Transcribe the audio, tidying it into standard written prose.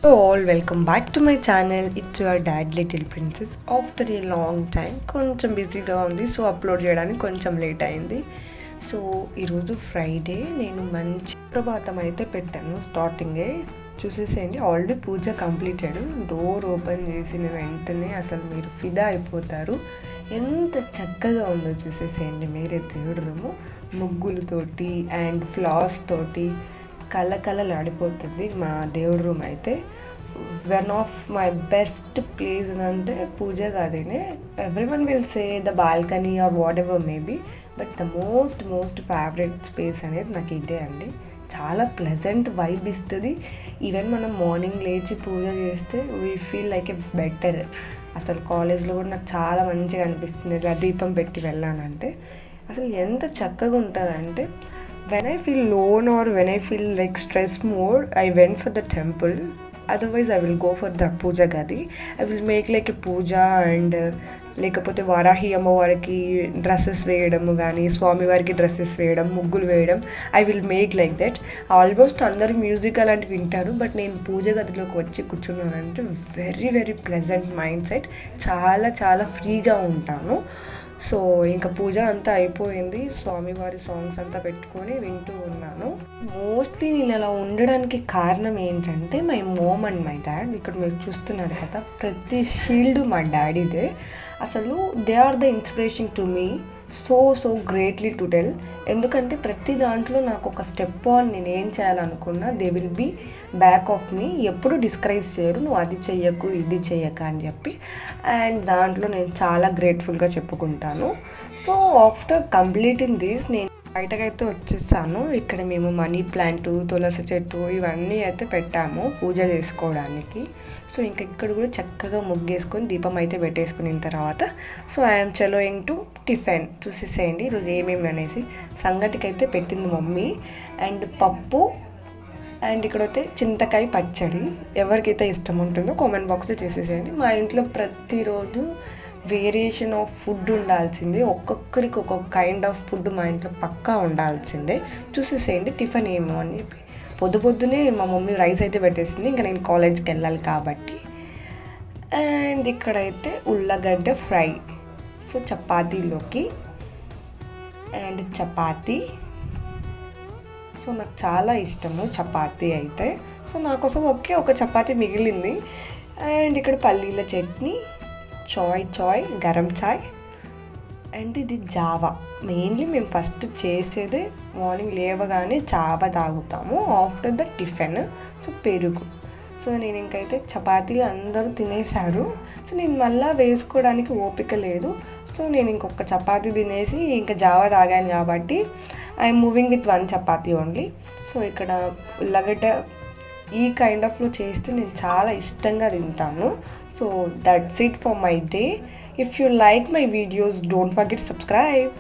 All welcome back to my channel. It's your dad Little Princess. After a long time కొంచెం బిజీగా ఉంది, so upload చేయడానికి కొంచెం late అయింది. సో ఈరోజు ఫ్రైడే, నేను మంచి ప్రభాతం అయితే పెట్టాను. స్టార్టింగే చూసేసేయండి, ఆల్రెడీ పూజ కంప్లీటెడ్. డోర్ ఓపెన్ చేసిన వెంటనే అసలు మీరు ఫిదా అయిపోతారు. ఎంత చక్కగా ఉందో చూసేసేయండి మీరే. దేవుడి రూము ముగ్గులతోటి అండ్ ఫ్లవర్స్ తోటి కలకలలాడిపోతుంది మా దేవుడి రూమ్ అయితే. One of my best place అంటే పూజ గదినే. Everyone will say the balcony or whatever maybe, but the most favourite space అనేది నాకు ఇదే అండి. చాలా ప్లెజెంట్ వైబ్ ఇస్తుంది. ఈవెన్ మనం మార్నింగ్ లేచి పూజ చేస్తే we feel like a better. అసలు కాలేజ్లో కూడా నాకు చాలా మంచిగా అనిపిస్తుంది దీపం పెట్టి వెళ్ళానంటే. అసలు ఎంత చక్కగా ఉంటుందంటే, when I feel alone or when I feel like stress more, I went for the temple. Otherwise I will go for the puja gadi. I will make like a puja and లేకపోతే వారాహి అమ్మవారికి dresses వేయడము కానీ, స్వామివారికి dresses వేయడం, ముగ్గులు వేయడం. I will make like that. Almost అందరూ music అలాంటివి వింటారు, బట్ నేను పూజ గదిలోకి వచ్చి కూర్చున్నానంటే వెరీ ప్లెజెంట్ మైండ్ సెట్. చాలా ఫ్రీగా ఉంటాను. సో ఇంకా పూజ అంతా అయిపోయింది. స్వామివారి సాంగ్స్ అంతా పెట్టుకొని వింటూ ఉన్నాను. మోస్ట్లీ నేను అలా ఉండడానికి కారణం ఏంటంటే my mom and my dad. ఇక్కడ మీరు చూస్తున్నారు కదా, ప్రతి షీల్డ్ మా డాడీదే. అసలు they are the inspiration to me so greatly to tell. ఎందుకంటే ప్రతి దాంట్లో నాకు ఒక స్టెప్ ఆన్ నేను ఏం చేయాలనుకున్నా they will be back of me. ఎప్పుడు డిస్కరేజ్ చేయరు, నువ్వు అది చెయ్యకు ఇది చెయ్యక అని చెప్పి. అండ్ దాంట్లో నేను చాలా గ్రేట్ఫుల్గా చెప్పుకుంటాను. సో ఆఫ్టర్ కంప్లీటింగ్ దిస్ నేను బయటకైతే వచ్చేసాను. ఇక్కడ మేము మనీ ప్లాంట్, తులసి చెట్టు ఇవన్నీ అయితే పెట్టాము పూజ చేసుకోవడానికి. సో ఇంకా ఇక్కడ కూడా చక్కగా ముగ్గేసుకొని దీపం అయితే పెట్టేసుకున్న తర్వాత సో ఐఎమ్ చలోయింగ్ టు టిఫిన్. చూసేసేయండి ఈరోజు ఏమేమి అనేసి. సంగటికి అయితే పెట్టింది మమ్మీ, అండ్ పప్పు, అండ్ ఇక్కడైతే చింతకాయ పచ్చడి. ఎవరికైతే ఇష్టం ఉంటుందో కామెంట్ బాక్స్లో చేసేసేయండి. మా ఇంట్లో ప్రతిరోజు వేరియేషన్ ఆఫ్ ఫుడ్ ఉండాల్సిందే. ఒక్కొక్కరికి ఒక్కొక్క కైండ్ ఆఫ్ ఫుడ్ మా ఇంట్లో పక్కా ఉండాల్సిందే. చూసేసేయండి టిఫిన్ ఏమో అని చెప్పి. పొద్దునే మా మమ్మీ రైస్ అయితే పెట్టేసింది, ఇంకా నేను కాలేజ్కి వెళ్ళాలి కాబట్టి. అండ్ ఇక్కడైతే ఉల్లగడ్డ ఫ్రై. సో చపాతీలోకి అండ్ చపాతీ. సో నాకు చాలా ఇష్టము చపాతీ అయితే. సో నా కోసం ఒక చపాతీ మిగిలింది. అండ్ ఇక్కడ పల్లీల చట్నీ, చాయ్ గరం చాయ్, అండ్ ఇది జావా. మెయిన్లీ మేము ఫస్ట్ చేసేదే మార్నింగ్ లేవగానే జావా తాగుతాము ఆఫ్టర్ ద టిఫిన్. సో పెరుగు. సో నేను ఇంకైతే చపాతీలు అందరూ తినేశారు. సో నేను మళ్ళీ వేసుకోవడానికి ఓపిక లేదు. సో నేను ఇంకొక చపాతీ తినేసి ఇంకా జావా తాగాను కాబట్టి I'm moving with 1 chapati only. So ఇక్కడ ఉల్లగడ్డ ఈ కైండ్ ఆఫ్లో చేస్తే నేను చాలా ఇష్టంగా తింటాను. So that's it for my day. If you like my videos, don't forget to subscribe.